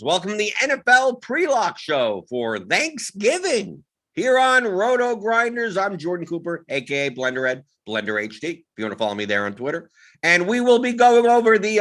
Greetings. Welcome to the NFL Pre-Lock Show for Thanksgiving here on Rotogrinders. I'm Jordan Cooper, a.k.a. BlenderEd, Blender HD, if you want to follow me there on Twitter. And we will be going over the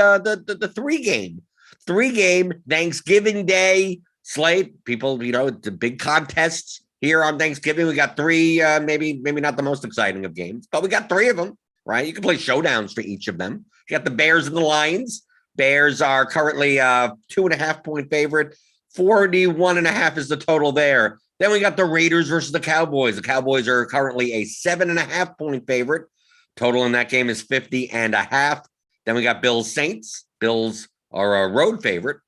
three-game Thanksgiving Day slate. People, the big contests here on Thanksgiving. We got three, maybe not the most exciting of games, but we got three of them, right? You can play showdowns for each of them. You got the Bears and the Lions. Bears are currently 2.5-point favorite. 41.5 is the total there. Then we got the Raiders versus the Cowboys. The Cowboys are currently a 7.5-point favorite. Total in that game is 50.5. Then we got Bills Saints. Bills are a road favorite,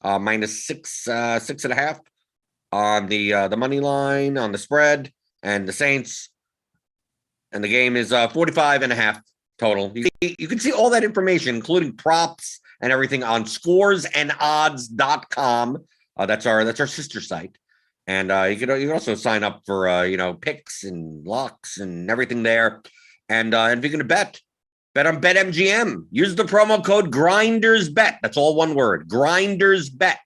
minus 6.5 on the money line on the spread, and the Saints. And the game is 45.5 total. You can see all that information, including props and everything, on scoresandodds.com. That's our sister site. And you can also sign up for picks and locks and everything there. And if you're going to bet on BetMGM. Use the promo code GRINDERSBET. That's all one word, GRINDERSBET.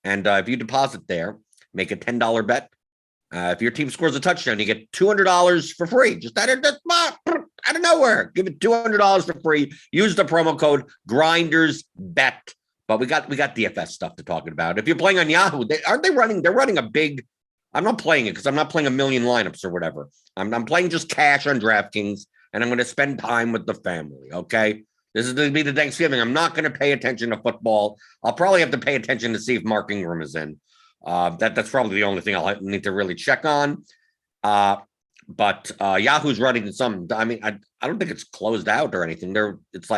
And if you deposit there, make a $10 bet. If your team scores a touchdown, you get $200 for free. Just out of nowhere. Give it $200 for free. Use the promo code GRINDERSBET. But we got DFS stuff to talk about. If you're playing on Yahoo, they're running a big. I'm not playing it because I'm not playing a million lineups or whatever. I'm playing just cash on DraftKings, and I'm going to spend time with the family. Okay, this is going to be the Thanksgiving. I'm not going to pay attention to football. I'll probably have to pay attention to see if Mark Ingram is in. That's probably the only thing I'll need to really check on. But Yahoo's running some. I mean, I don't think it's closed out or anything. It's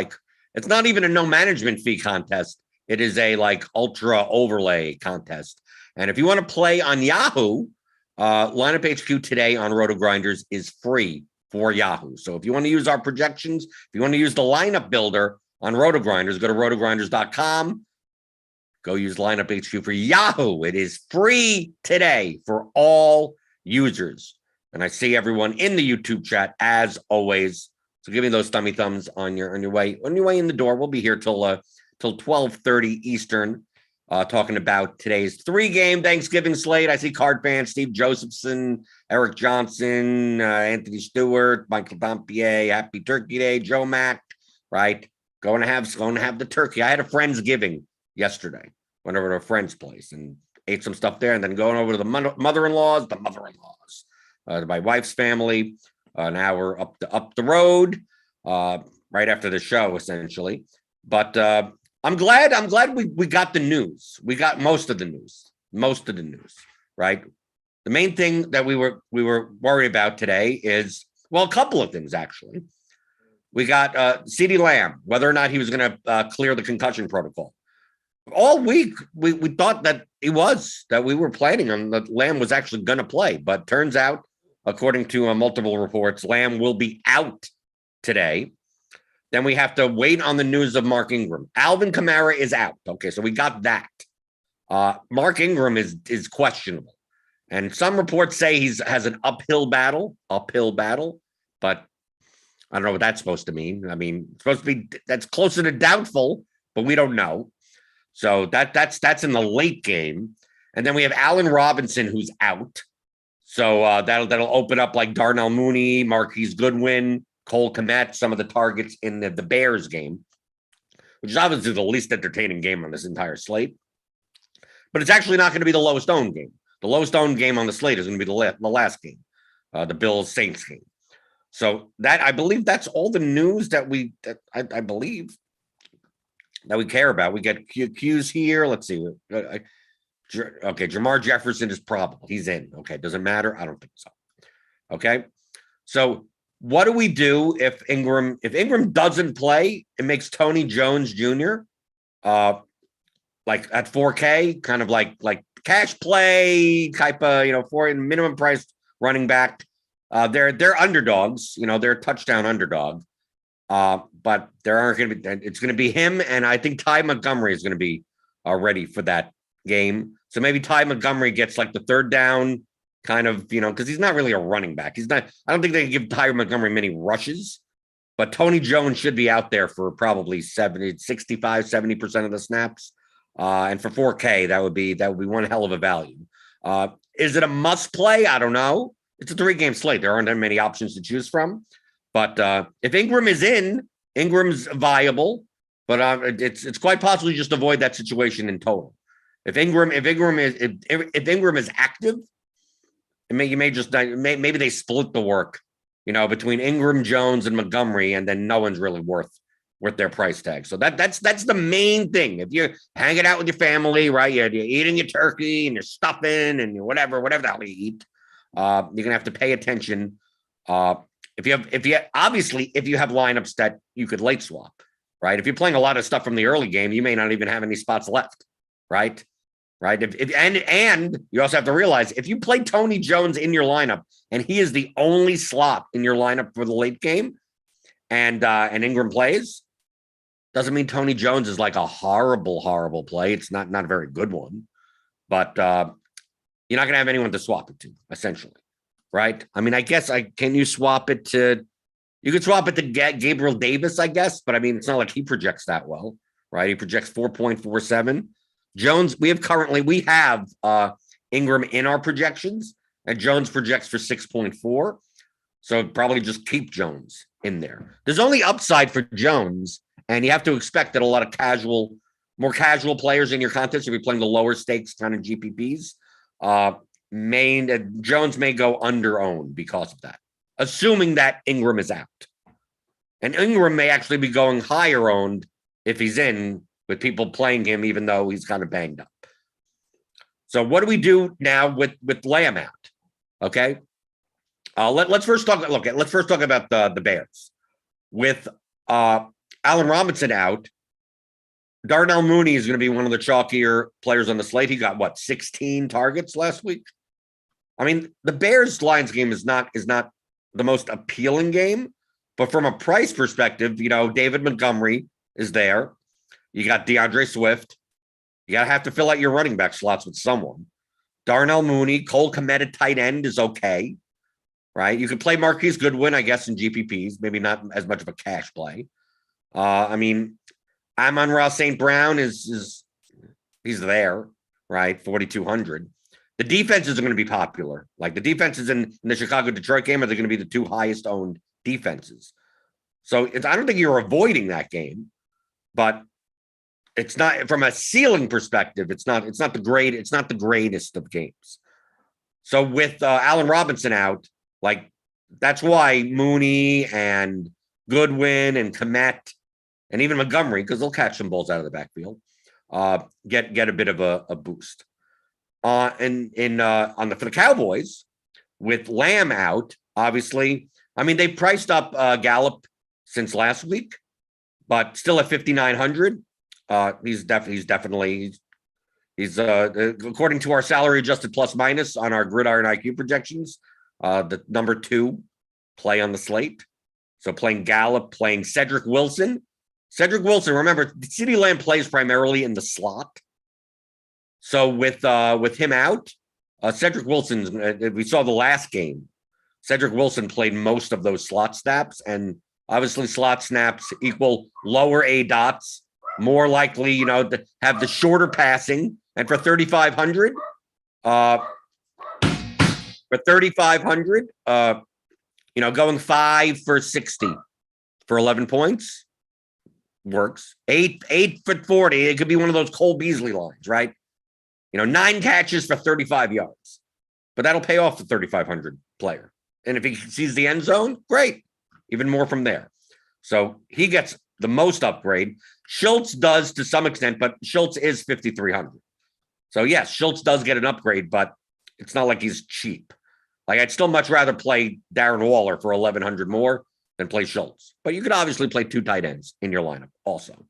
not even a no management fee contest. It is a ultra overlay contest. And if you want to play on Yahoo, Lineup HQ today on Rotogrinders is free for Yahoo. So if you want to use our projections, if you want to use the lineup builder on Rotogrinders, go to rotogrinders.com. Go use Lineup HQ for Yahoo. It is free today for all users. And I see everyone in the YouTube chat as always. So give me those thummy thumbs on your way in the door. We'll be here till 12:30 Eastern, talking about today's three-game Thanksgiving slate. I see card fans: Steve Josephson, Eric Johnson, Anthony Stewart, Michael Dompier. Happy Turkey Day, Joe Mack. Right, going to have the turkey. I had a Friendsgiving yesterday. Went over to a friend's place and ate some stuff there, and then going over to the mother-in-laws, my wife's family, an hour up the road, right after the show, essentially. But I'm glad we got the news. We got most of the news, right? The main thing that we were worried about today is, well, a couple of things, actually. We got CeeDee Lamb, whether or not he was going to clear the concussion protocol. All week, we thought that we were planning on that Lamb was actually going to play. But turns out, according to multiple reports, Lamb will be out today. Then we have to wait on the news of Mark Ingram. Alvin Kamara is out. Okay, so we got that. Mark Ingram is questionable. And some reports say he has an uphill battle, but I don't know what that's supposed to mean. I mean, it's supposed to be, that's closer to doubtful, but we don't know. So that's in the late game. And then we have Allen Robinson, who's out. So that'll open up Darnell Mooney, Marquise Goodwin, Cole Kmet, some of the targets in the Bears game, which is obviously the least entertaining game on this entire slate. But it's actually not going to be the lowest owned game. The lowest owned game on the slate is going to be the last game, the Bills Saints game. So I believe that's all the news that I believe that we care about. We get cues here. Let's see. Okay, Jamar Jefferson is probable. He's in. Okay, doesn't matter. I don't think so. Okay, so what do we do if Ingram doesn't play? It makes Tony Jones Jr. At 4K, kind of like cash play type of for minimum price running back. They're underdogs. They're a touchdown underdog. But there aren't going to be. It's going to be him, and I think Ty Montgomery is going to be ready for that game. So maybe Ty Montgomery gets the third down kind of, because he's not really a running back. He's not. I don't think they can give Ty Montgomery many rushes, but Tony Jones should be out there for probably 70% of the snaps. And for 4K, that would be one hell of a value. Is it a must play? I don't know. It's a 3-game slate. There aren't that many options to choose from. But if Ingram is in, Ingram's viable. But it's quite possible you just avoid that situation in total. If Ingram is active, maybe they split the work, between Ingram, Jones, and Montgomery, and then no one's really worth their price tag. So that's the main thing. If you're hanging out with your family, right? You're eating your turkey and you're stuffing and whatever the hell you eat, you're gonna have to pay attention. If you have lineups that you could late swap, right? If you're playing a lot of stuff from the early game, you may not even have any spots left, right? Right. And you also have to realize if you play Tony Jones in your lineup and he is the only slot in your lineup for the late game, and Ingram plays, doesn't mean Tony Jones is like a horrible play. It's not a very good one, but you're not going to have anyone to swap it to, essentially, right? I mean, I guess can you swap it to? You could swap it to Gabriel Davis, I guess, but I mean, it's not like he projects that well, right? He projects 4.47. Jones, we have Ingram in our projections, and Jones projects for 6.4. So probably just keep Jones in there. There's only upside for Jones, and you have to expect that a lot of more casual players in your contest, if you're playing the lower stakes kind of GPPs, Jones may go under-owned because of that, assuming that Ingram is out. And Ingram may actually be going higher-owned if he's in, with people playing him, even though he's kind of banged up. So what do we do now with Lamb out? Okay. Let's first talk about the Bears. With Allen Robinson out, Darnell Mooney is going to be one of the chalkier players on the slate. He got 16 targets last week. I mean, the Bears Lions game is not the most appealing game, but from a price perspective, David Montgomery is there. You got DeAndre Swift. You got to have to fill out your running back slots with someone. Darnell Mooney, Cole Kmet at tight end is okay, right? You can play Marquise Goodwin, I guess, in GPPs, maybe not as much of a cash play. I mean, Amon-Ra St. Brown he's there, right? 4,200. The defenses are going to be popular. Like the defenses in the Chicago-Detroit game are going to be the two highest owned defenses. So I don't think you're avoiding that game, but it's not, from a ceiling perspective, it's not the greatest of games. So with Allen Robinson out, like that's why Mooney and Goodwin and Kmet and even Montgomery, because they'll catch some balls out of the backfield, get a bit of a boost. For the Cowboys, with Lamb out, obviously, I mean they priced up Gallup since last week, but still at 5,900. He's according to our salary adjusted plus minus on our Gridiron IQ projections, the number 2 play on the slate. So playing Gallup, playing Cedric Wilson. Remember, CeeDee Lamb plays primarily in the slot. So with him out, Cedric Wilson, we saw the last game. Cedric Wilson played most of those slot snaps, and obviously slot snaps equal lower A dots, more likely, to have the shorter passing. And for 3,500, going 5 for 60 for 11 points works. 8 for 40. It could be one of those Cole Beasley lines, right? 9 catches for 35 yards, but that'll pay off the 3,500 player. And if he sees the end zone, great. Even more from there. So he gets the most upgrade. Schultz does to some extent, but Schultz is 5,300. So yes, Schultz does get an upgrade, but it's not like he's cheap. Like I'd still much rather play Darren Waller for 1,100 more than play Schultz. But you could obviously play 2 tight ends in your lineup also.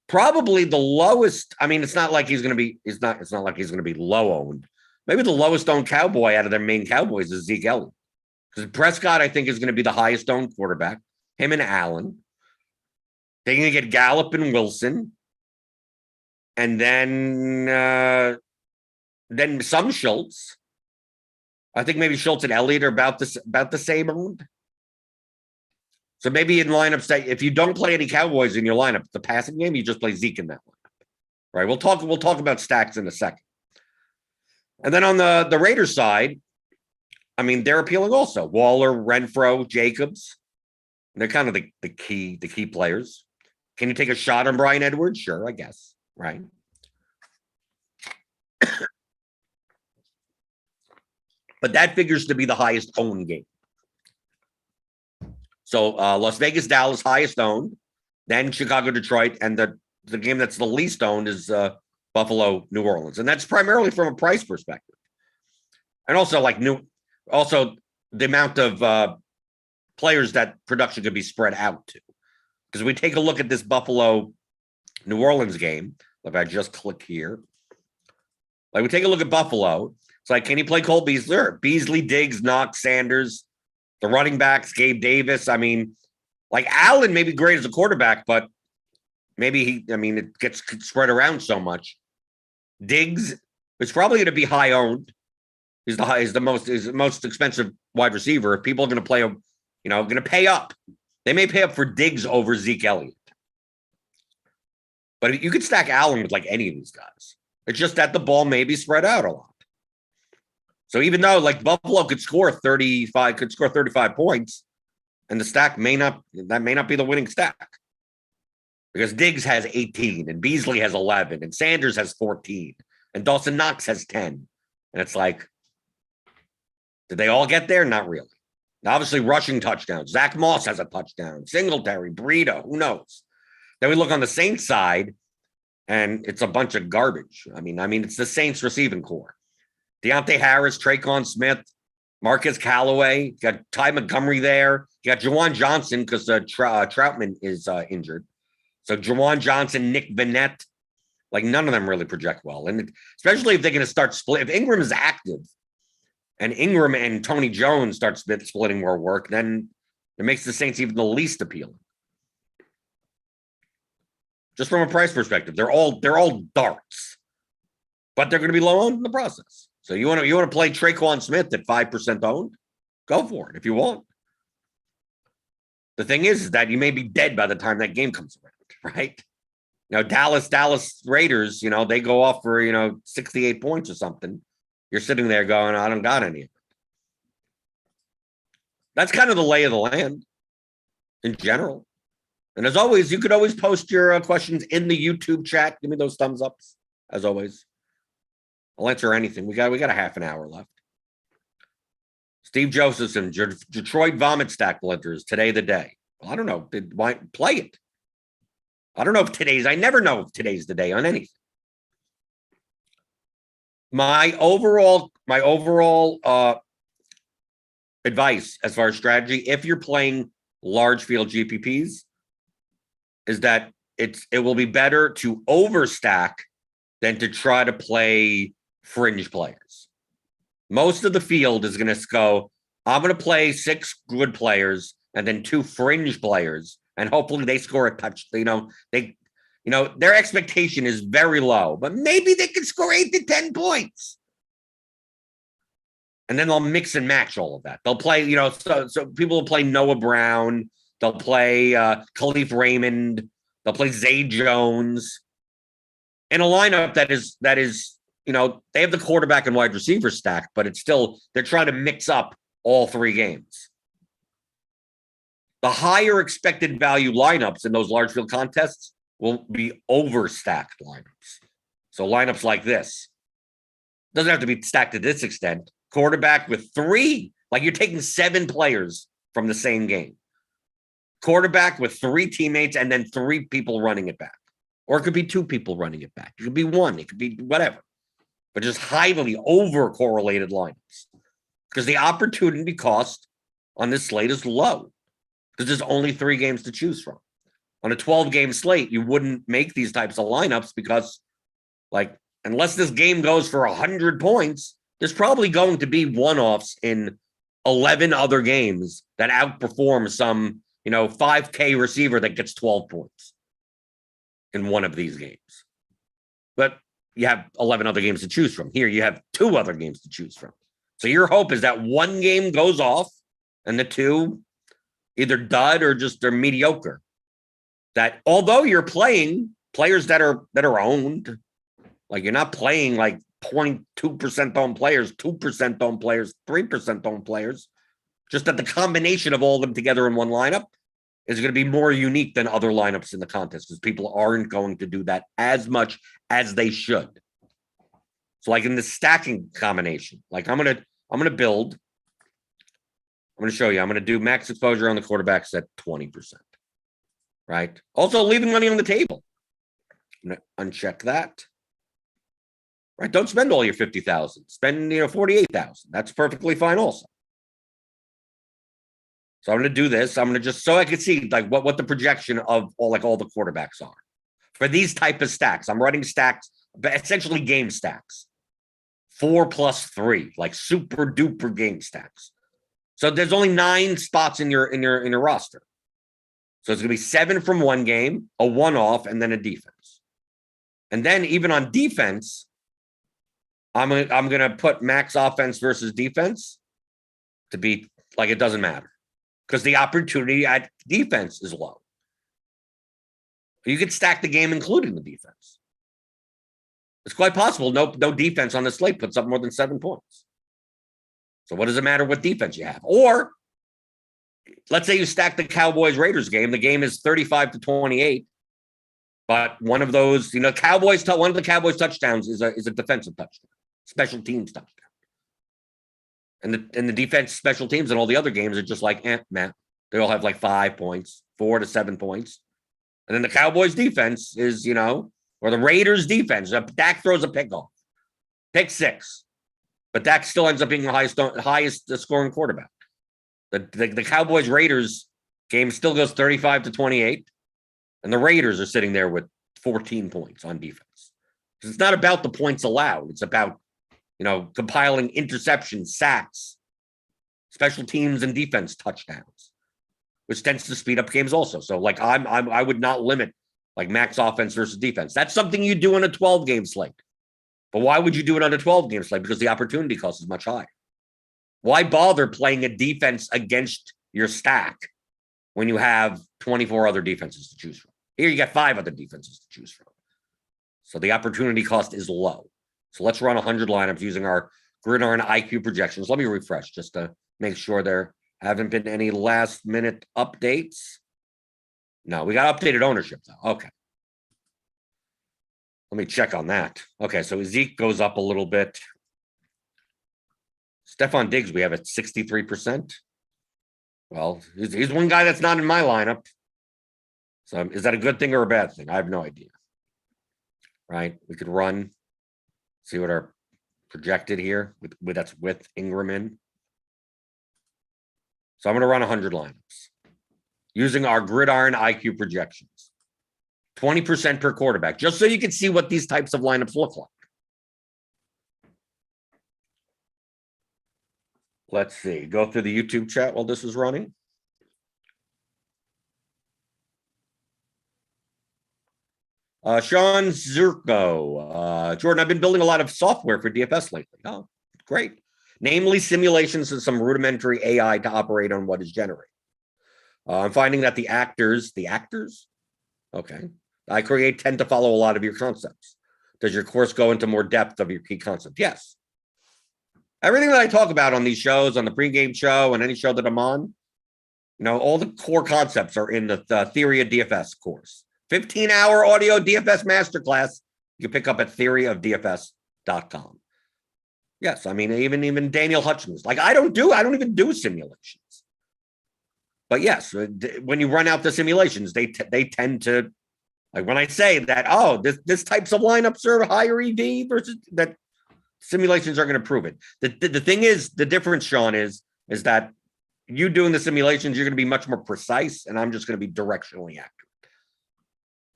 Probably the lowest. I mean, it's not like he's going to be. It's not like he's going to be low owned. Maybe the lowest owned Cowboy out of their main Cowboys is Zeke Elliott, because Prescott I think is going to be the highest owned quarterback. Him and Allen. They're going to get Gallup and Wilson, and then some Schultz. I think maybe Schultz and Elliott are about the same owned. So maybe in lineups that if you don't play any Cowboys in your lineup, the passing game, you just play Zeke in that lineup, right? We'll talk about stacks in a second. And then on the Raiders side, I mean, they're appealing also. Waller, Renfro, Jacobs. They're kind of the key players. Can you take a shot on Bryan Edwards? Sure, I guess. Right. But that figures to be the highest owned game. So Las Vegas, Dallas, highest owned. Then Chicago, Detroit, and the game that's the least owned is Buffalo, New Orleans, and that's primarily from a price perspective. And also, also the amount of players that production could be spread out to. Because we take a look at this Buffalo, New Orleans game. If I just click here, like we take a look at Buffalo. It's like, can he play Cole Beasley? Beasley, Diggs, Knox, Sanders, the running backs, Gabe Davis. I mean, like Allen may be great as a quarterback, but maybe it gets spread around so much. Diggs is probably going to be high owned. He's the most expensive wide receiver. If people are going to play going to pay up. They may pay up for Diggs over Zeke Elliott. But you could stack Allen with like any of these guys. It's just that the ball may be spread out a lot. So even though like Buffalo could score 35 points, and the stack may not be the winning stack. Because Diggs has 18 and Beasley has 11 and Sanders has 14 and Dawson Knox has 10. And it's like, did they all get there? Not really. Now, obviously, rushing touchdowns. Zach Moss has a touchdown. Singletary, Breida, who knows? Then we look on the Saints side, and it's a bunch of garbage. I mean, it's the Saints receiving core. Deontay Harris, Traquan Smith, Marcus Callaway, you got Ty Montgomery there. You got Jawan Johnson because Troutman is injured. So Jawan Johnson, Nick Vannett, like none of them really project well. And especially if they're going to start split. If Ingram is active and Ingram and Tony Jones start splitting more work, then it makes the Saints even the least appealing. Just from a price perspective, they're all darts, but they're going to be low owned in the process. So you want to play Traquan Smith at 5% owned? Go for it if you want. The thing is that you may be dead by the time that game comes around, right? Dallas Raiders, they go off for 68 points or something. You're sitting there going, I don't got any of it. That's kind of the lay of the land in general. And as always, you could always post your questions in the YouTube chat. Give me those thumbs ups, as always. I'll answer anything. We got a half an hour left. Steve Josephson, Detroit Vomit Stack Blenders, today the day. Well, I don't know. Why play it? I don't know if I never know if today's the day on anything. My overall advice as far as strategy, if you're playing large field GPPs, is that it will be better to overstack than to try to play fringe players. Most of the field is going to go, I'm going to play 6 good players and then 2 fringe players, and hopefully they score a touch. Their expectation is very low, but maybe they can score 8 to 10 points. And then they'll mix and match all of that. They'll play, so people will play Noah Brown. They'll play Khalif Raymond. They'll play Zay Jones in a lineup that is, they have the quarterback and wide receiver stacked, but it's still, they're trying to mix up all 3 games. The higher expected value lineups in those large field contests will be overstacked lineups. So lineups like this doesn't have to be stacked to this extent. Quarterback with 3, like you're taking 7 players from the same game. Quarterback with 3 teammates and then 3 people running it back. Or it could be 2 people running it back. It could be 1. It could be whatever. But just highly over-correlated lineups. Because the opportunity cost on this slate is low. Because there's only 3 games to choose from. On a 12-game slate, you wouldn't make these types of lineups because, unless this game goes for 100 points, there's probably going to be one-offs in 11 other games that outperform some, 5K receiver that gets 12 points in one of these games. But you have 11 other games to choose from. Here, you have 2 other games to choose from. So your hope is that 1 game goes off and the 2 either dud or just are mediocre. That although you're playing players that are owned, Like you're not playing like 0.2% owned players, 2% owned players, 3% owned players. Just that the combination of all of them together in one lineup is going to be more unique than other lineups in the contest because people aren't going to do that as much as they should. So like in the stacking combination, like I'm gonna build. I'm gonna show you. I'm gonna do max exposure on the quarterbacks at 20%. Right. Also leaving money on the table. I'm gonna uncheck that. Right. Don't spend all your 50,000. Spend 48,000. That's perfectly fine also. So I'm going to do this. I'm going to just so I can see like what the projection of all the quarterbacks are for these type of stacks. I'm writing stacks, but essentially game stacks, 4+3, like super duper game stacks. So there's only 9 spots in your roster. So it's going to be 7 from one game, a one-off, and then a defense. And then even on defense, I'm going to put max offense versus defense to be like it doesn't matter. Because the opportunity at defense is low. You could stack the game, including the defense. It's quite possible no defense on the slate puts up more than 7 points. So what does it matter what defense you have? Or let's say you stack the Cowboys-Raiders game. The game is 35-28. But one of those, one of the Cowboys touchdowns is a defensive touchdown, special teams touchdown. And the defense, special teams, and all the other games are just like, man, they all have like 5 points, 4 to 7 points. And then the Cowboys defense is, or the Raiders defense. Dak throws a pick off, pick 6. But Dak still ends up being the highest scoring quarterback. The Cowboys Raiders game still goes 35-28. And the Raiders are sitting there with 14 points on defense. Because it's not about the points allowed. It's about compiling interceptions, sacks, special teams, and defense touchdowns, which tends to speed up games also. So, like, I would not limit like max offense versus defense. That's something you do on a 12-game slate. But why would you do it on a 12-game slate? Because the opportunity cost is much higher. Why bother playing a defense against your stack when you have 24 other defenses to choose from? Here you got 5 other defenses to choose from. So the opportunity cost is low. So let's run 100 lineups using our Gridiron IQ projections. Let me refresh just to make sure there haven't been any last-minute updates. No, we got updated ownership, though. Okay. Let me check on that. Okay, so Zeke goes up a little bit. Stephon Diggs, we have at 63%. Well, he's one guy that's not in my lineup. So is that a good thing or a bad thing? I have no idea. Right? We could run. See what our projected here that's with Ingram in. So I'm going to run 100 lineups using our Gridiron IQ projections. 20% per quarterback, just so you can see what these types of lineups look like. Let's see. Go through the YouTube chat while this is running. Sean Zirko. Jordan, I've been building a lot of software for DFS lately. Oh, great. Namely, simulations and some rudimentary AI to operate on what is generated. I'm finding that the actors, okay, I create tend to follow a lot of your concepts. Does your course go into more depth of your key concept? Yes. Everything that I talk about on these shows, on the pregame show and any show that I'm on, all the core concepts are in the Theory of DFS course. 15-hour audio DFS masterclass you can pick up at theoryofdfs.com. Yes, I mean, even Daniel Hutchins. Like, I don't even do simulations. But yes, when you run out the simulations, they tend to, like when I say that, this types of lineups are higher EV versus that, simulations are going to prove it. The thing is, the difference, Sean, is that you doing the simulations, you're going to be much more precise, and I'm just going to be directionally accurate.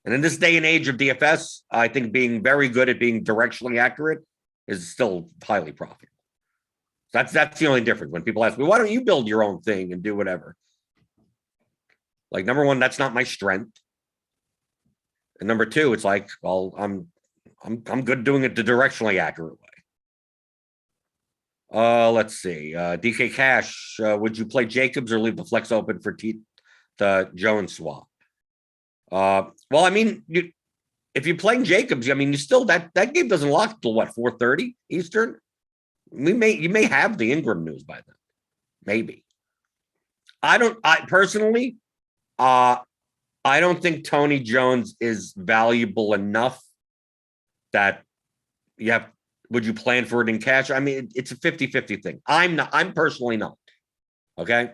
And in this day and age of DFS, I think being very good at being directionally accurate is still highly profitable. That's the only difference. When people ask me, why don't you build your own thing and do whatever? Like, number one, that's not my strength. And number two, it's like, well, I'm good doing it the directionally accurate way. Let's see. DK Cash, would you play Jacobs or leave the flex open for the Jones swap? Well, I mean, if you're playing Jacobs, I mean, you still that game doesn't lock till what 4:30 Eastern. You may have the Ingram news by then, maybe. I personally, I don't think Tony Jones is valuable enough that you have. Would you plan for it in cash? I mean, it's a 50-50 thing. I'm personally not. Okay.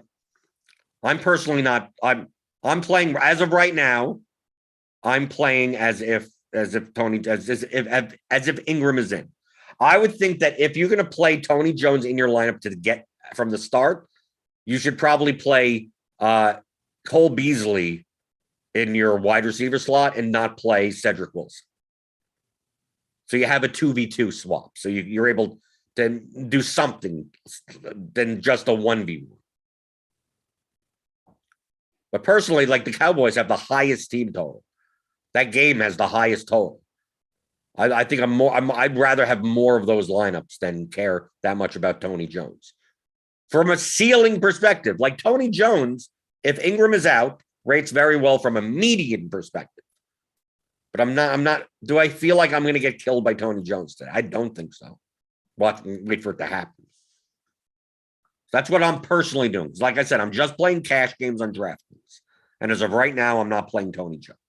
I'm personally not. I'm playing as of right now. I'm playing as if Ingram is in. I would think that if you're going to play Tony Jones in your lineup to get from the start, you should probably play Cole Beasley in your wide receiver slot and not play Cedric Wilson. So you have a 2v2 swap. So you're able to do something than just a 1v1. But personally, like the Cowboys have the highest team total. That game has the highest total. I think I'd rather have more of those lineups than care that much about Tony Jones. From a ceiling perspective, like Tony Jones, if Ingram is out, rates very well from a median perspective. But I'm not. Do I feel like I'm going to get killed by Tony Jones today? I don't think so. Wait for it to happen. That's what I'm personally doing. Like I said, I'm just playing cash games on DraftKings. And as of right now, I'm not playing Tony Jones.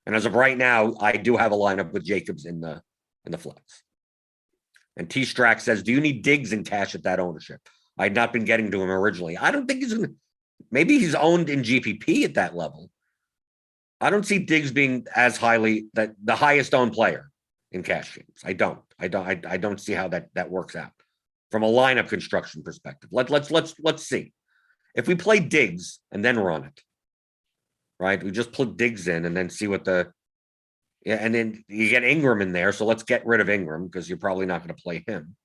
And as of right now, I do have a lineup with Jacobs in the flex. And T Strack says, do you need Diggs in cash at that ownership? I had not been getting to him originally. I don't think maybe he's owned in GPP at that level. I don't see Diggs being as highly the highest owned player in cash games. I don't see how that works out from a lineup construction perspective. Let's see. If we play Diggs and then run it, right? We just put Diggs in and then see what and then you get Ingram in there. So let's get rid of Ingram because you're probably not going to play him.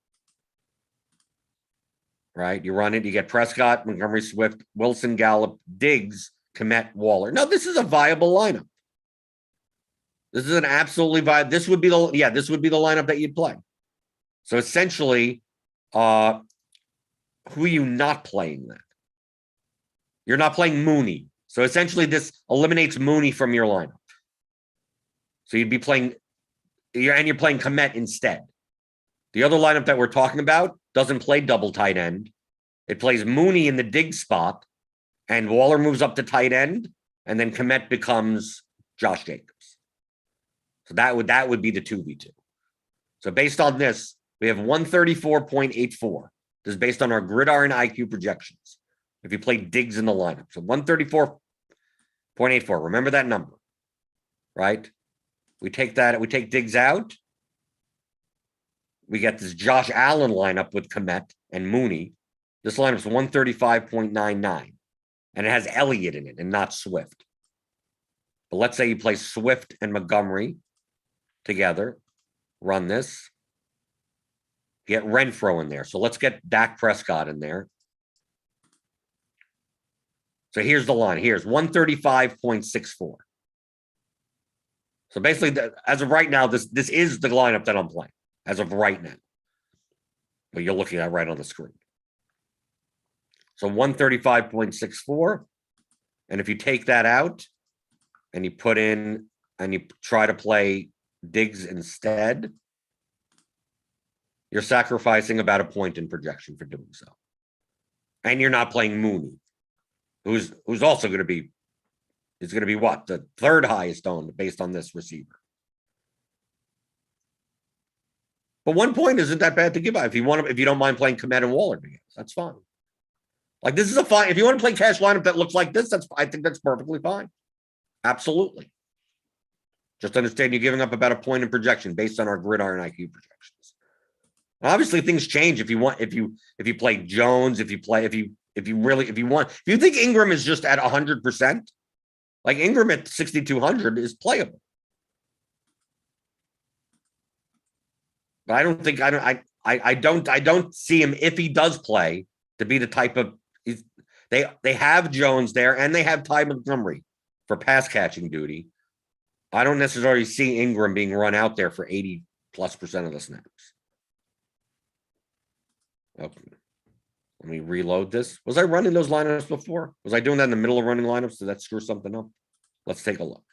Right? You run it, you get Prescott, Montgomery, Swift, Wilson, Gallup, Diggs, Kmet, Waller. No, this is a viable lineup. This is an absolutely viable. This would be the lineup that you'd play. So essentially, who are you not playing then? You're not playing Mooney. So essentially, this eliminates Mooney from your lineup. So you'd be playing, you're playing Kmet instead. The other lineup that we're talking about doesn't play double tight end. It plays Mooney in the Diggs spot, and Waller moves up to tight end, and then Kmet becomes Josh Jacobs. So that would be the 2v2. So based on this, we have 134.84. This is based on our Gridiron IQ projections. If you play Diggs in the lineup. So 134.84. Remember that number, right? We take Diggs out. We get this Josh Allen lineup with Kmet and Mooney. This lineup's 135.99. And it has Elliott in it and not Swift. But let's say you play Swift and Montgomery together. Run this. Get Renfro in there. So let's get Dak Prescott in there. So here's the line. Here's 135.64. So basically, as of right now, this is the lineup that I'm playing. As of right now. But you're looking at right on the screen. So 135.64. And if you take that out and you put in and you try to play Diggs instead, you're sacrificing about a point in projection for doing so. And you're not playing Mooney, who's also going to be, is going to be what? The third highest owned based on this receiver. But 1 point isn't that bad to give out. If you don't mind playing Kmet and Waller together, that's fine. Like this is a fine. If you want to play cash lineup that looks like this, I think that's perfectly fine. Absolutely. Just understand you're giving up about a point in projection based on our Gridiron IQ projections. Now, obviously, things change if you play Jones, if you think Ingram is just at 100%, like Ingram at 6,200 is playable. But I don't see him if he does play to be the type of they have Jones there and they have Ty Montgomery for pass catching duty. I don't necessarily see Ingram being run out there for 80+% of the snaps. Okay. Let me reload this. Was I running those lineups before? Was I doing that in the middle of running lineups? Did that screw something up? Let's take a look.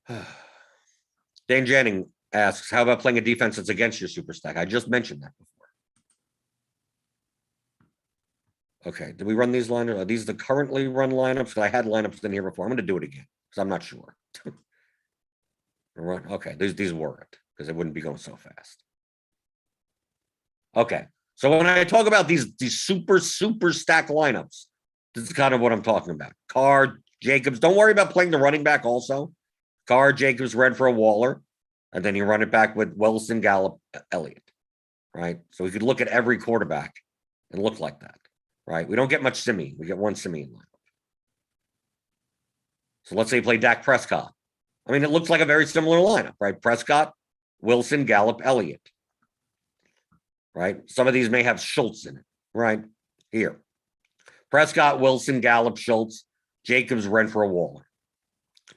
Dan Jennings asks, how about playing a defense that's against your super stack? I just mentioned that before. Okay, did we run these lineups? Are these the currently run lineups? Because I had lineups in here before. I'm going to do it again because I'm not sure. Okay, these weren't because it wouldn't be going so fast. Okay, so when I talk about these super stack lineups, this is kind of what I'm talking about. Carr, Jacobs. Don't worry about playing the running back also. Carr, Jacobs, Red for a Waller. And then you run it back with Wilson, Gallup, Elliott. Right? So we could look at every quarterback and look like that. Right? We don't get much Simeon. We get one Simeon lineup. So let's say you play Dak Prescott. I mean, it looks like a very similar lineup, right? Prescott, Wilson, Gallup, Elliott. Right? Some of these may have Schultz in it. Right? Here. Prescott, Wilson, Gallup, Schultz, Jacobs, Renfrow, Waller.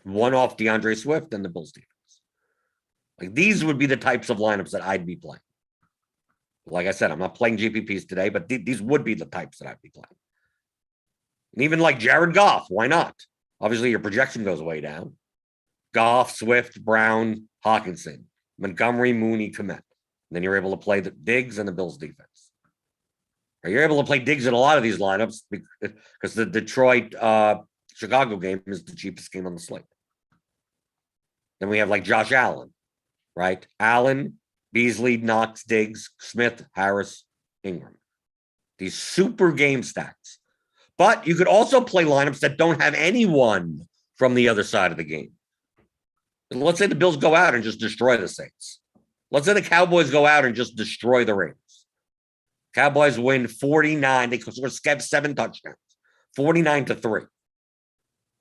One off DeAndre Swift and the Bills defense. Like these would be the types of lineups that I'd be playing. Like I said, I'm not playing GPPs today, but these would be the types that I'd be playing. And even like Jared Goff, why not? Obviously, your projection goes way down. Goff, Swift, Brown, Hawkinson, Montgomery, Mooney, Kmet. Then you're able to play the Diggs and the Bills defense. Or you're able to play Diggs in a lot of these lineups because the Detroit Chicago game is the cheapest game on the slate. Then we have like Josh Allen, right? Allen, Beasley, Knox, Diggs, Smith, Harris, Ingram. These super game stacks. But you could also play lineups that don't have anyone from the other side of the game. Let's say the Bills go out and just destroy the Saints. Let's say the Cowboys go out and just destroy the Raiders. Cowboys win 49. They score 7 touchdowns, 49-3.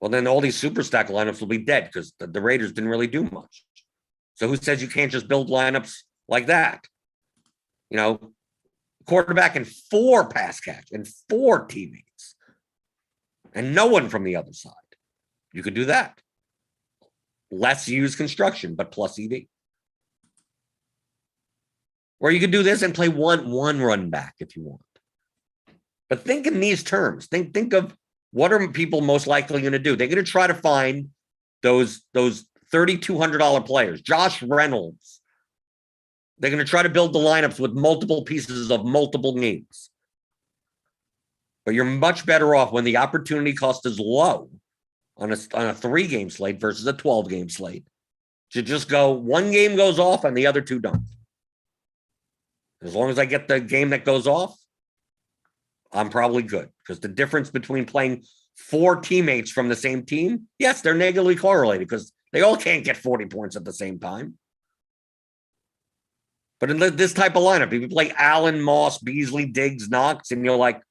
Well, then all these super stack lineups will be dead because the Raiders didn't really do much. So who says you can't just build lineups like that? You know, quarterback and 4 pass catch and 4 teammates and no one from the other side. You could do that. Less used construction, but plus EV. Or you could do this and play one run back if you want. But think in these terms. Think of what are people most likely going to do? They're going to try to find those $3,200 players. Josh Reynolds. They're going to try to build the lineups with multiple pieces of multiple games. But you're much better off when the opportunity cost is low on a 3-game slate versus a 12-game slate. To just go, one game goes off and the other 2 don't. As long as I get the game that goes off, I'm probably good. Because the difference between playing 4 teammates from the same team, yes, they're negatively correlated because they all can't get 40 points at the same time. But in this type of lineup, if you play Allen, Moss, Beasley, Diggs, Knox, and you're like,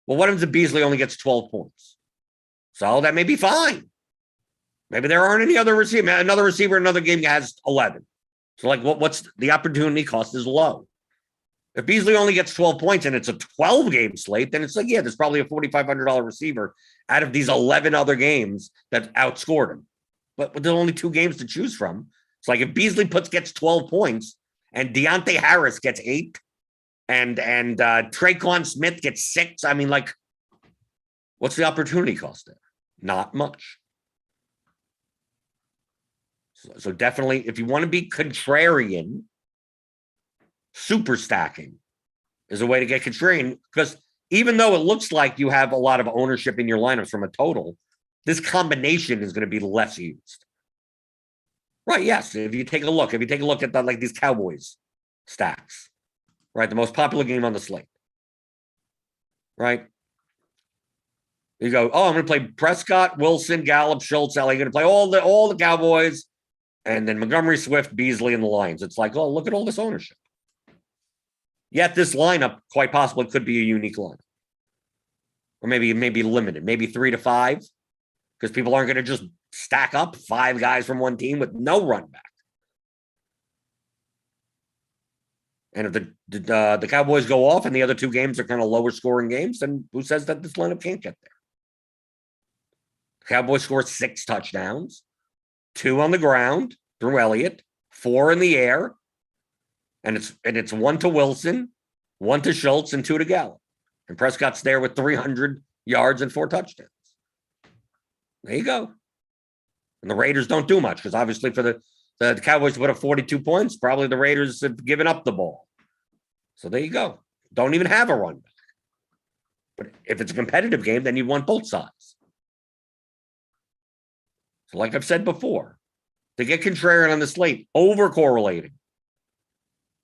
well, what if Beasley only gets 12 points? So that may be fine. Maybe there aren't any other receiver. Another receiver, another game has 11. So like, what's the opportunity cost is low. If Beasley only gets 12 points and it's a 12-game slate, then it's like, yeah, there's probably a $4,500 receiver out of these 11 other games that outscored him. But there's only 2 games to choose from. It's like if Beasley gets 12 points and Deontay Harris gets 8 and Traquan Smith gets 6, I mean, like, what's the opportunity cost there? Not much. So definitely, if you want to be contrarian, super stacking is a way to get contrarian, because even though it looks like you have a lot of ownership in your lineups from a total, this combination is going to be less used. Right, yes. If you take a look at like these Cowboys stacks, right? The most popular game on the slate. Right? You go, oh, I'm going to play Prescott, Wilson, Gallup, Schultz, Elliott. You're going to play all the Cowboys, and then Montgomery, Swift, Beasley, and the Lions. It's like, oh, look at all this ownership. Yet this lineup quite possibly could be a unique lineup. Or maybe limited, maybe 3 to 5, because people aren't going to just stack up 5 guys from one team with no run back. And if the Cowboys go off and the other 2 games are kind of lower scoring games, then who says that this lineup can't get there? The Cowboys score 6 touchdowns, 2 on the ground through Elliott, 4 in the air, and it's 1 to Wilson, 1 to Schultz, and 2 to Gallup. And Prescott's there with 300 yards and 4 touchdowns. There you go. And the Raiders don't do much because obviously for the Cowboys to put up 42 points, probably the Raiders have given up the ball. So there you go. Don't even have a run back. But if it's a competitive game, then you want both sides. So like I've said before, to get contrarian on the slate, over-correlating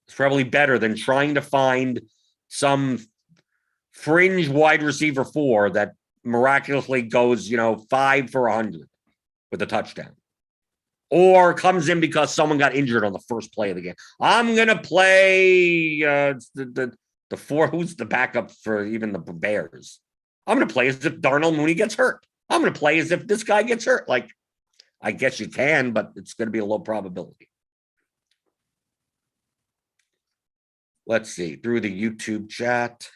is probably better than trying to find some fringe wide receiver 4 that miraculously goes, 5 for 100 with a touchdown. Or comes in because someone got injured on the first play of the game. I'm going to play the 4. Who's the backup for even the Bears? I'm going to play as if Darnell Mooney gets hurt. I'm going to play as if this guy gets hurt. Like, I guess you can, but it's going to be a low probability. Let's see. Through the YouTube chat.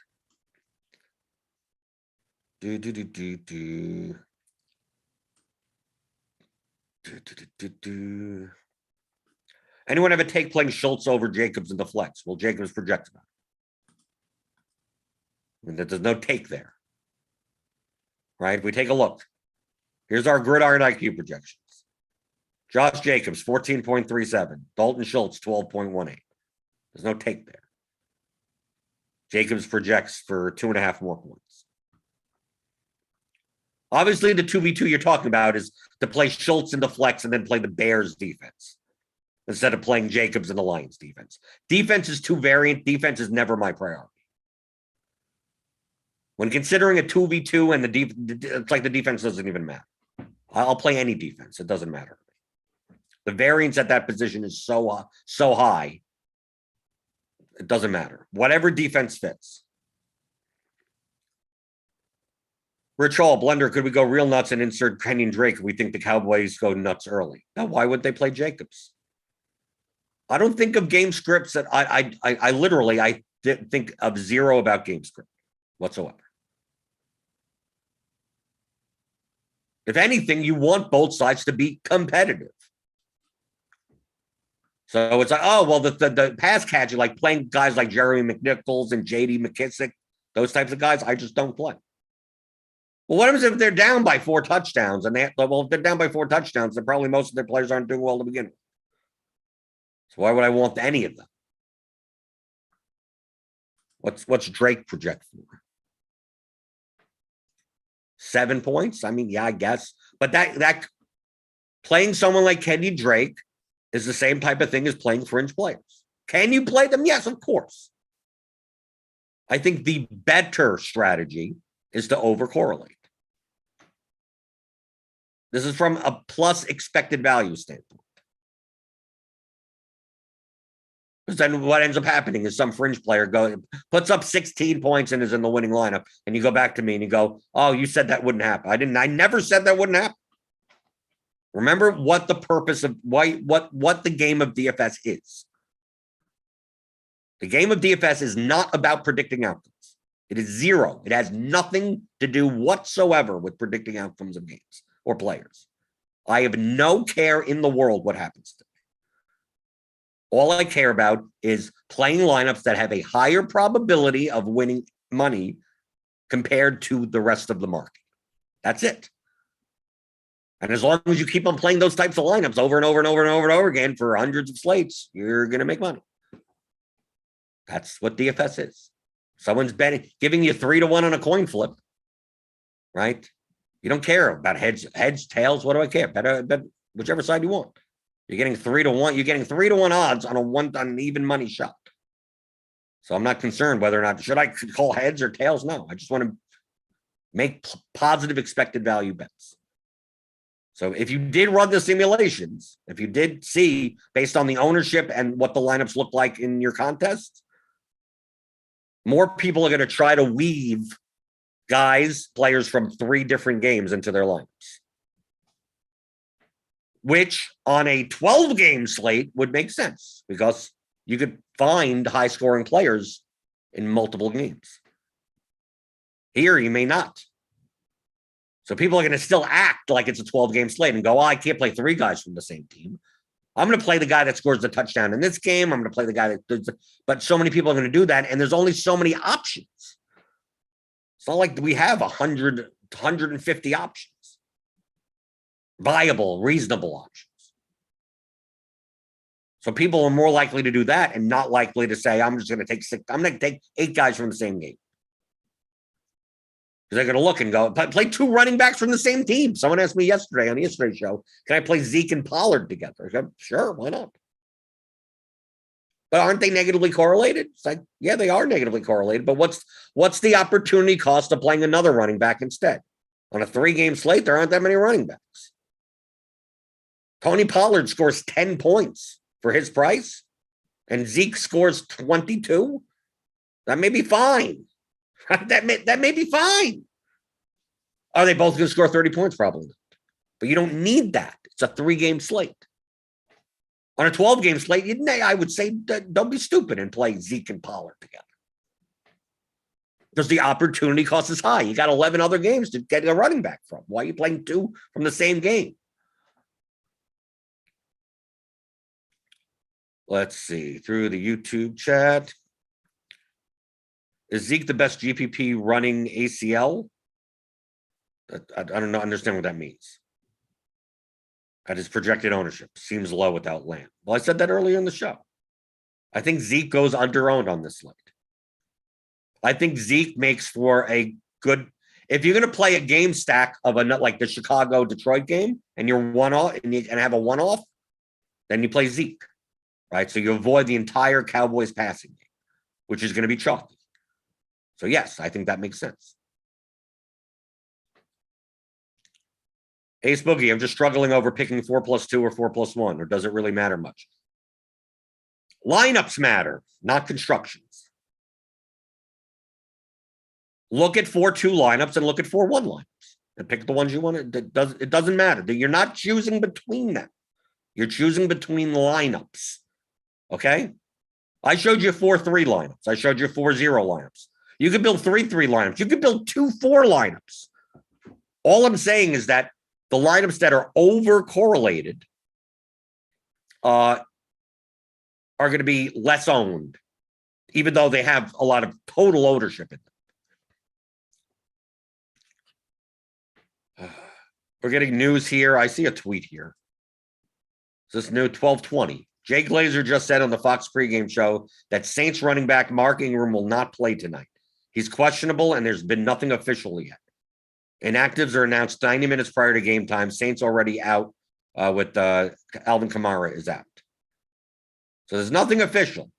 Anyone have a take playing Schultz over Jacobs in the flex? Well, Jacobs projected that. I mean, there's no take there. Right? If we take a look. Here's our gridiron IQ projections. Josh Jacobs, 14.37. Dalton Schultz, 12.18. There's no take there. Jacobs projects for 2.5 more points. Obviously, the 2v2 you're talking about is to play Schultz in the flex and then play the Bears defense instead of playing Jacobs in the Lions defense. Defense is too variant. Defense is never my priority. When considering a 2v2 and it's like the defense doesn't even matter. I'll play any defense. It doesn't matter. The variance at that position is so high. It doesn't matter. Whatever defense fits. Rich Hall, Blender, could we go real nuts and insert Kenyon Drake if we think the Cowboys go nuts early? Now, why would they play Jacobs? I don't think of game scripts that I literally think of zero about game script whatsoever. If anything, you want both sides to be competitive. So it's like, oh, well, the pass catcher, like playing guys like Jeremy McNichols and J.D. McKissick, those types of guys, I just don't play. Well, what happens if they're down by 4 touchdowns? And if they're down by 4 touchdowns, then probably most of their players aren't doing well to begin with. So why would I want any of them? What's Drake project for? 7 points? I mean, yeah, I guess. But that playing someone like Kenyon Drake is the same type of thing as playing fringe players. Can you play them? Yes, of course. I think the better strategy is to over-correlate. This is from a plus expected value standpoint. Because then what ends up happening is some fringe player puts up 16 points and is in the winning lineup, and you go back to me and you go, oh, you said that wouldn't happen. I never said that wouldn't happen. Remember what the purpose of what the game of DFS is. The game of DFS is not about predicting outcomes. It is zero. It has nothing to do whatsoever with predicting outcomes of games or players. I have no care in the world what happens to me. All I care about is playing lineups that have a higher probability of winning money compared to the rest of the market. That's it. And as long as you keep on playing those types of lineups over and over and over and over and over again for hundreds of slates, you're going to make money. That's what DFS is. Someone's betting, giving you 3-1 on a coin flip, right? You don't care about heads, tails. What do I care? Bet whichever side you want. You're getting 3-1. You're getting 3-1 odds on an even money shot. So I'm not concerned whether or not should I call heads or tails. No, I just want to make positive expected value bets. So if you did run the simulations, if you did see based on the ownership and what the lineups look like in your contest, more people are going to try to weave players from 3 different games into their lineups, which on a 12-game slate would make sense because you could find high-scoring players in multiple games. Here, you may not. So people are going to still act like it's a 12-game slate and go, oh, I can't play 3 guys from the same team. I'm going to play the guy that scores the touchdown in this game. I'm going to play the guy that does. But so many people are going to do that, and there's only so many options. It's not like we have 100, 150 options. viable, reasonable options. So people are more likely to do that and not likely to say, I'm just going to take 6. I'm going to take 8 guys from the same game. Because they're going to look and go, play 2 running backs from the same team. Someone asked me yesterday on the yesterday show, can I play Zeke and Pollard together? I said, sure, why not? But aren't they negatively correlated? It's like, yeah, they are negatively correlated. But what's the opportunity cost of playing another running back instead? On a 3-game slate, there aren't that many running backs. Tony Pollard scores 10 points for his price, and Zeke scores 22. That may be fine. That may be fine. Are they both going to score 30 points? Probably not. But you don't need that. It's a 3-game slate. On a 12-game slate, I would say don't be stupid and play Zeke and Pollard together. Because the opportunity cost is high. You got 11 other games to get a running back from. Why are you playing 2 from the same game? Let's see. Through the YouTube chat. Is Zeke the best GPP running ACL? I don't understand what that means. At his projected ownership. Seems low without Lamb. Well, I said that earlier in the show. I think Zeke goes under-owned on this slate. I think Zeke makes for a good... If you're going to play a game stack of like the Chicago-Detroit game, and you're one-off and have a one-off, then you play Zeke. Right? So you avoid the entire Cowboys passing game, which is going to be chalky. So yes, I think that makes sense. Ace Boogie, I'm just struggling over picking 4+2 or 4+1, or does it really matter much? Lineups matter, not constructions. Look at 4-2 lineups and look at 4-1 lineups and pick the ones you want. It doesn't matter. You're not choosing between them. You're choosing between lineups. Okay? I showed you 4-3 lineups. I showed you 4-0 lineups. You could build 3-3 lineups. You could build 2-4 lineups. All I'm saying is that the lineups that are over-correlated are going to be less owned, even though they have a lot of total ownership in them. We're getting news here. I see a tweet here. This new 12:20. Jay Glazer just said on the Fox pregame show that Saints running back Mark Ingram will not play tonight. He's questionable, and there's been nothing official yet. Inactives are announced 90 minutes prior to game time. Saints already out with Alvin Kamara is out. So there's nothing official,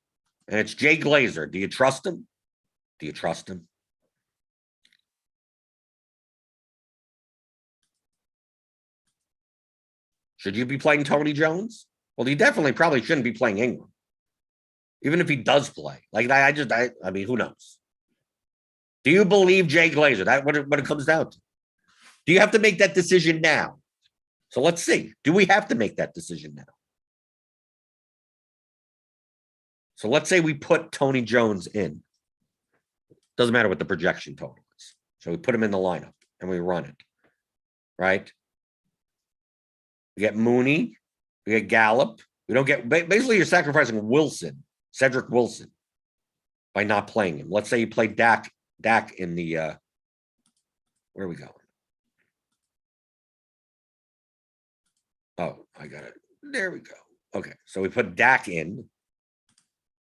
and it's Jay Glazer. Do you trust him? Do you trust him? Should you be playing Tony Jones? Well, he definitely probably shouldn't be playing Ingram. Even if he does play. Like, I mean, who knows? Do you believe Jay Glazer? That's what it comes down to. Do you have to make that decision now? So let's see. Do we have to make that decision now? So let's say we put Tony Jones in. Doesn't matter what the projection total is. So we put him in the lineup and we run it. Right? We get Mooney. We get Gallup. We don't get... Basically, you're sacrificing Wilson, Cedric Wilson, by not playing him. Let's say you play Dak in the... where are we going? Oh, I got it. There we go. Okay, so we put Dak in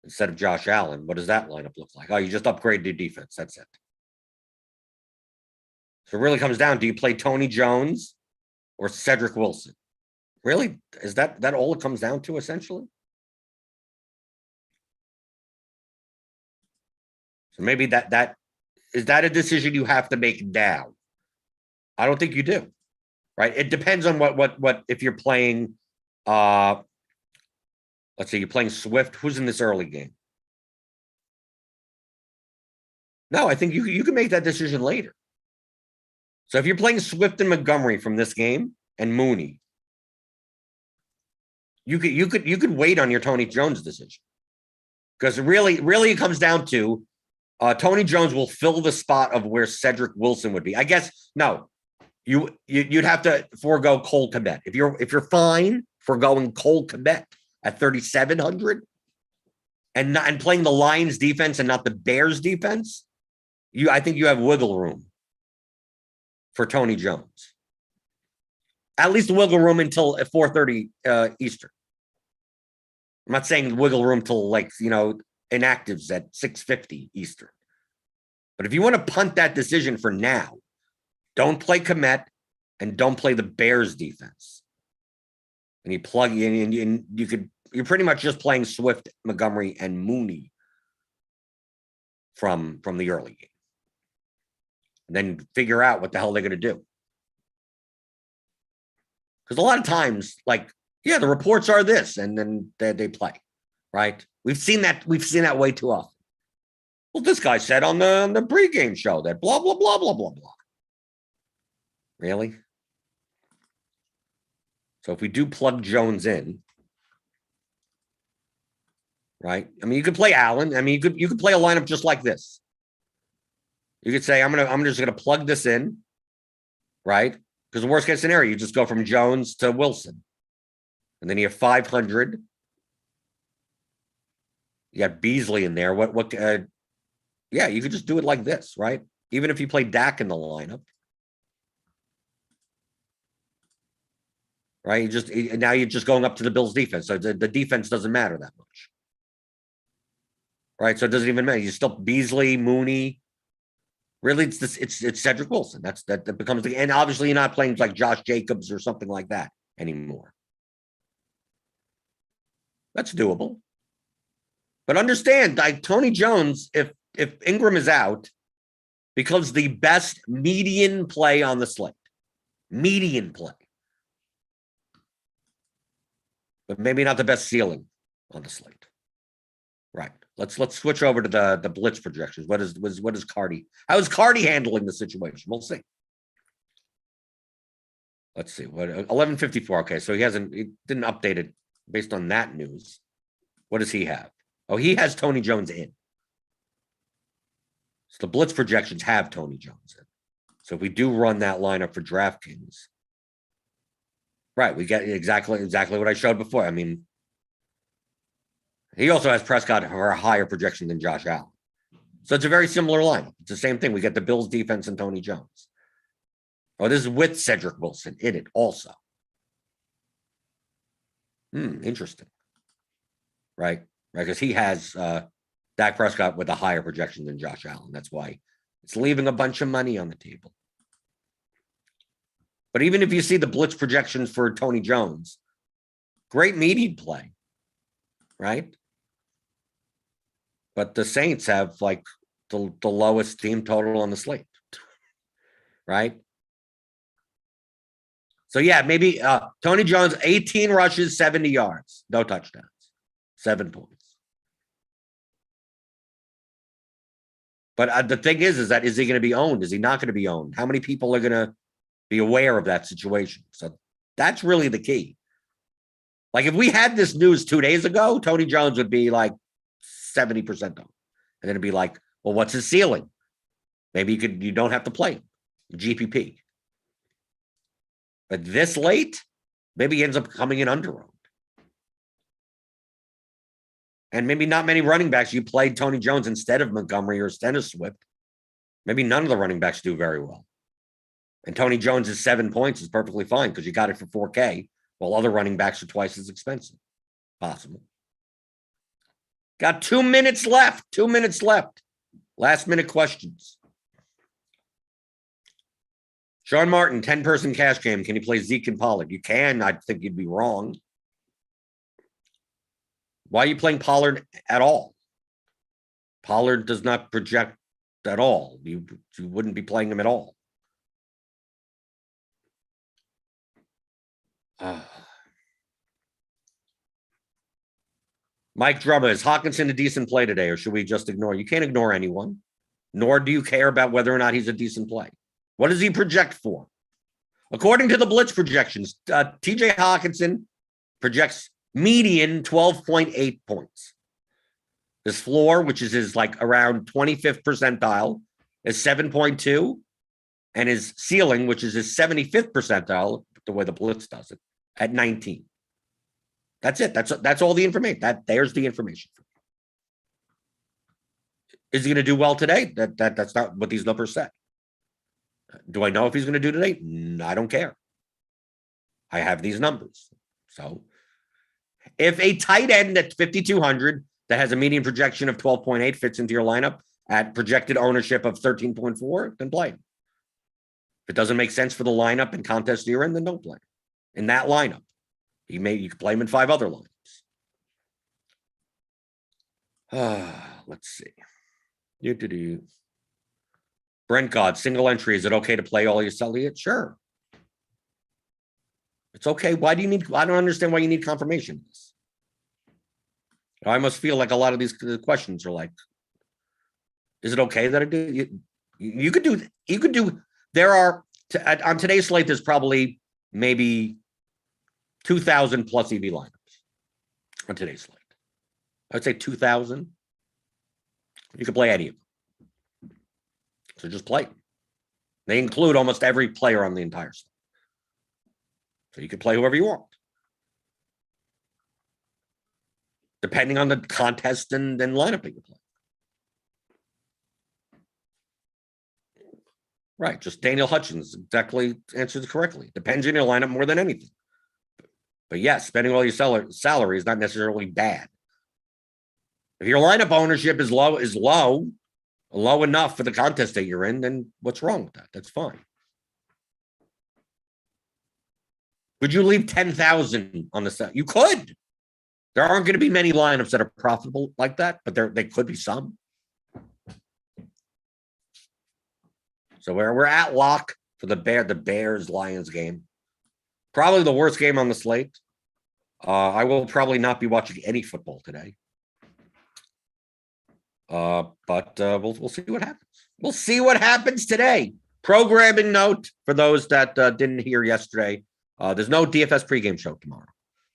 instead of Josh Allen. What does that lineup look like? Oh, you just upgraded your defense. That's it. So it really comes down, do you play Tony Jones or Cedric Wilson? Really? Is that all it comes down to, essentially? So maybe that is that a decision you have to make now? I don't think you do. Right? It depends on what if you're playing let's say you're playing Swift. Who's in this early game? No, I think you can make that decision later. So if you're playing Swift and Montgomery from this game and Mooney, you could wait on your Tony Jones decision. Because really it comes down to Tony Jones will fill the spot of where Cedric Wilson would be. I guess no. You'd have to forego Cole Kmet. If you're fine foregoing Cole Kmet at 3,700 and playing the Lions defense and not the Bears defense, I think you have wiggle room for Tony Jones. At least wiggle room until 4:30 Eastern. I'm not saying wiggle room till like, inactives at 6:50 Eastern. But if you want to punt that decision for now, don't play Komet and don't play the Bears defense. And you plug in, and you're pretty much just playing Swift, Montgomery, and Mooney from the early game. And then figure out what the hell they're going to do. Because a lot of times, like, yeah, the reports are this, and then they play, right? We've seen that way too often. Well, this guy said on the pregame show that blah, blah, blah, blah, blah, blah. Really? So if we do plug Jones in, right? I mean, you could play Allen. I mean, you could play a lineup just like this. You could say, I'm just gonna plug this in, right? Because the worst case scenario, you just go from Jones to Wilson. And then you have 500. You got Beasley in there. Yeah, you could just do it like this, right? Even if you play Dak in the lineup. Right? Now you're just going up to the Bills defense. So the defense doesn't matter that much. Right? So it doesn't even matter. You still Beasley, Mooney. Really, it's Cedric Wilson. That becomes the, and obviously you're not playing like Josh Jacobs or something like that anymore. That's doable. But understand, like Tony Jones, if Ingram is out, becomes the best median play on the slate. Median play. But maybe not the best ceiling on the slate. Right. Let's switch over to the blitz projections. What is Cardi? How is Cardi handling the situation? We'll see. Let's see. What 11:54. Okay, so he didn't update it based on that news. What does he have? Oh, he has Tony Jones in. So the blitz projections have Tony Jones in. So if we do run that lineup for DraftKings, right, we get exactly what I showed before. I mean, he also has Prescott for a higher projection than Josh Allen. So it's a very similar lineup. It's the same thing. We get the Bills defense and Tony Jones. Oh, this is with Cedric Wilson in it also. Interesting. Right? Because he has Dak Prescott with a higher projection than Josh Allen. That's why it's leaving a bunch of money on the table. But even if you see the blitz projections for Tony Jones, great median play, right? But the Saints have like the lowest team total on the slate, right? So yeah, maybe Tony Jones, 18 rushes, 70 yards, no touchdowns, 7 points. But the thing is that is he going to be owned? Is he not going to be owned? How many people are going to be aware of that situation? So that's really the key. Like if we had this news 2 days ago, Tony Jones would be like 70% owned. And then it'd be like, well, what's his ceiling? Maybe you don't have to play him. GPP. But this late, maybe he ends up coming in under-owned. And maybe not many running backs. You played Tony Jones instead of Montgomery or instead of Swift. Maybe none of the running backs do very well. And Tony Jones' 7 points is perfectly fine because you got it for $4K, while other running backs are twice as expensive. Possible. Got 2 minutes left. 2 minutes left. Last minute questions. Sean Martin, 10-person cash game. Can you play Zeke and Pollard? You can. I think you'd be wrong. Why are you playing Pollard at all? Pollard does not project at all. You wouldn't be playing him at all. Mike Drummer, is Hawkinson a decent play today, or should we just ignore? You can't ignore anyone, nor do you care about whether or not he's a decent play. What does he project for? According to the Blitz projections, TJ Hawkinson projects median 12.8 points. His floor, which is his like around 25th percentile, is 7.2. And his ceiling, which is his 75th percentile, the way the Blitz does it, at 19. That's it. That's all the information. There's the information. Is he going to do well today? That's not what these numbers say. Do I know if he's going to do today? I don't care. I have these numbers. So if a tight end at 5,200 that has a median projection of 12.8 fits into your lineup at projected ownership of 13.4, then play him. If it doesn't make sense for the lineup and contest you're in, then don't play him. In that lineup, you can play him in 5 other lineups. Let's see. Brent God, single entry. Is it okay to play all your Elliott? Sure. It's okay. Why do you need? I don't understand why you need confirmation. I must feel like a lot of these questions are like, is it okay that I do? You could do. There are on today's slate. There's probably maybe 2,000 plus EV lineups on today's slate. I would say 2,000. You could play any of them. So just play. They include almost every player on the entire slate. So you can play whoever you want. Depending on the contest and lineup that you play. Right. Just Daniel Hutchins exactly answers it correctly. Depends on your lineup more than anything. But yes, spending all your salary is not necessarily bad. If your lineup ownership is low enough for the contest that you're in, then what's wrong with that? That's fine. Would you leave 10,000 on the set? You could. There aren't going to be many lineups that are profitable like that, but they could be some. So we're at lock for the Bears-Lions game. Probably the worst game on the slate. I will probably not be watching any football today. But we'll see what happens. We'll see what happens today. Programming note for those that didn't hear yesterday. There's no DFS pregame show tomorrow.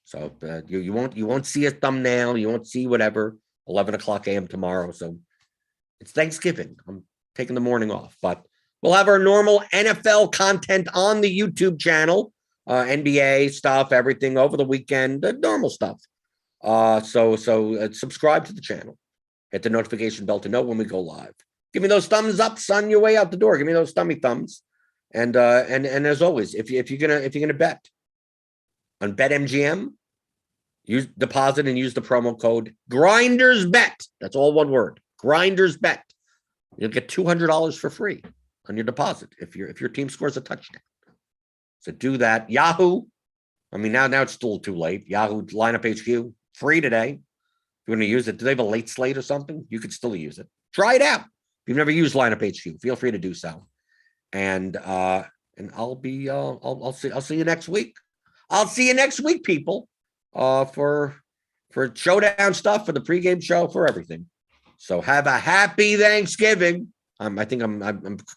So you won't see a thumbnail. You won't see whatever. 11 o'clock a.m. tomorrow. So it's Thanksgiving. I'm taking the morning off. But we'll have our normal NFL content on the YouTube channel. NBA stuff, everything over the weekend. The normal stuff. So subscribe to the channel. Hit the notification bell to know when we go live. Give me those thumbs up, son. Your way out the door. Give me those thummy thumbs. And as always, if you're gonna bet on BetMGM, use deposit and use the promo code GRINDERSBET. That's all one word. GRINDERSBET. You'll get $200 for free on your deposit if your team scores a touchdown. So do that. Yahoo. I mean now it's still too late. Yahoo lineup HQ free today. If you want to use it, do they have a late slate or something? You could still use it. Try it out. If you've never used lineup HQ, feel free to do so. And I'll see you next week. I'll see you next week, people. For showdown stuff, for the pregame show, for everything. So have a happy Thanksgiving. I think I'm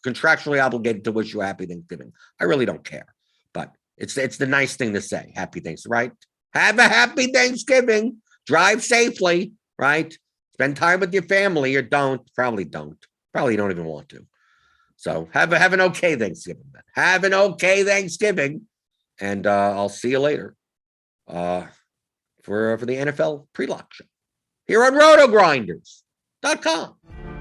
contractually obligated to wish you a happy Thanksgiving. I really don't care, but it's the nice thing to say. Happy Thanksgiving, right? Have a happy Thanksgiving. Drive safely, right? Spend time with your family, or don't. Probably don't. Probably don't even want to. So have an okay Thanksgiving. Have an okay Thanksgiving, and I'll see you later for the NFL pre-lock show here on Rotogrinders.com.